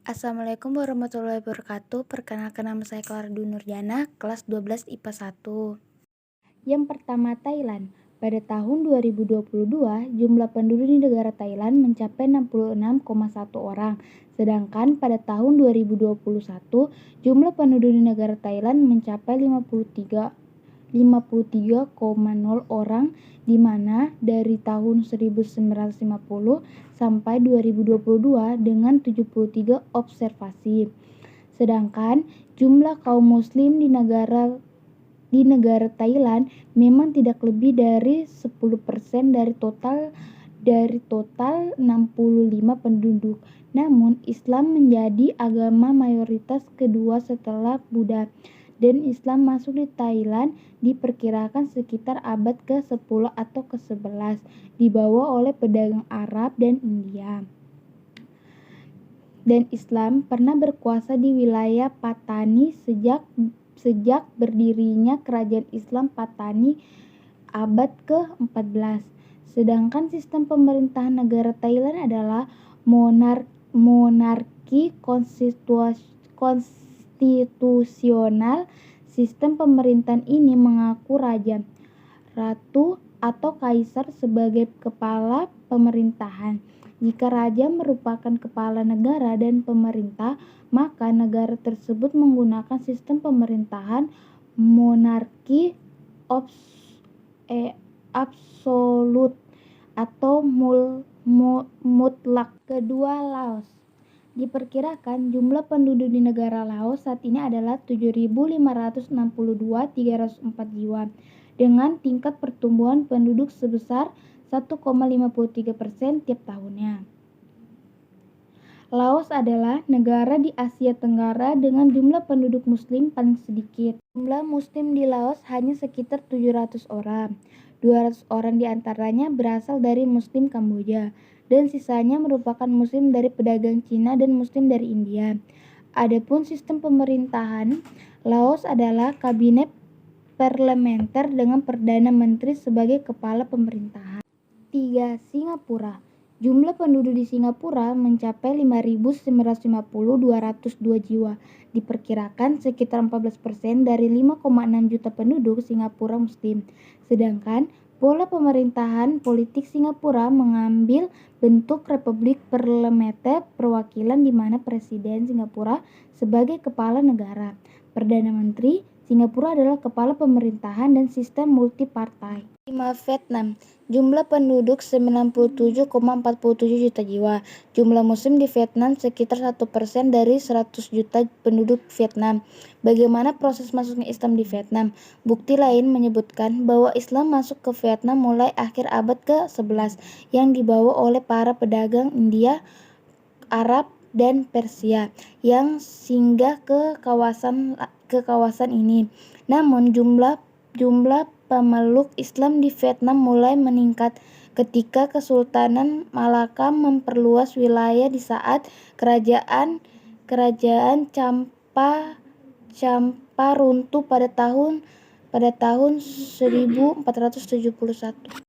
Assalamualaikum warahmatullahi wabarakatuh. Perkenalkan, nama saya Clara Dwi Nurjana, kelas 12 IPA 1. Yang pertama, Thailand. Pada tahun 2022, jumlah penduduk di negara Thailand mencapai 66,1 orang. Sedangkan pada tahun 2021, jumlah penduduk di negara Thailand mencapai 53,0 orang, di mana dari tahun 1950 sampai 2022 dengan 73 observasi. Sedangkan jumlah kaum muslim di negara Thailand memang tidak lebih dari 10% dari total 65 penduduk. Namun Islam menjadi agama mayoritas kedua setelah Buddha, dan Islam masuk di Thailand diperkirakan sekitar abad ke-10 atau ke-11, dibawa oleh pedagang Arab dan India. Dan Islam pernah berkuasa di wilayah Patani sejak berdirinya kerajaan Islam Patani abad ke-14. Sedangkan sistem pemerintahan negara Thailand adalah monarki konstitusional. Sistem pemerintahan ini mengaku raja, ratu, atau kaisar sebagai kepala pemerintahan. Jika raja merupakan kepala negara dan pemerintah, maka negara tersebut menggunakan sistem pemerintahan monarki absolut atau mutlak. Kedua, Laos. Diperkirakan jumlah penduduk di negara Laos saat ini adalah 7.562.304 jiwa, dengan tingkat pertumbuhan penduduk sebesar 1,53% tiap tahunnya. Laos adalah negara di Asia Tenggara dengan jumlah penduduk muslim paling sedikit. Jumlah muslim di Laos hanya sekitar 700 orang. 200 orang diantaranya berasal dari muslim Kamboja, dan sisanya merupakan muslim dari pedagang Cina dan muslim dari India. Adapun sistem pemerintahan Laos adalah kabinet parlementer dengan Perdana Menteri sebagai kepala pemerintahan. 3. Singapura. Jumlah penduduk di Singapura mencapai 5.950.202 jiwa. Diperkirakan sekitar 14% dari 5,6 juta penduduk Singapura muslim. Sedangkan pola pemerintahan politik Singapura mengambil bentuk republik parlementer perwakilan, di mana Presiden Singapura sebagai kepala negara. Perdana Menteri Singapura adalah kepala pemerintahan dan sistem multipartai. 5. Vietnam. Jumlah penduduk 97,47 juta jiwa. Jumlah muslim di Vietnam sekitar 1% dari 100 juta penduduk Vietnam. Bagaimana proses masuknya Islam di Vietnam? Bukti lain menyebutkan bahwa Islam masuk ke Vietnam mulai akhir abad ke-11 yang dibawa oleh para pedagang India, Arab, dan Persia yang singgah ke kawasan ini. Namun jumlah pemeluk Islam di Vietnam mulai meningkat ketika Kesultanan Malaka memperluas wilayah di saat kerajaan Champa runtuh pada tahun 1471.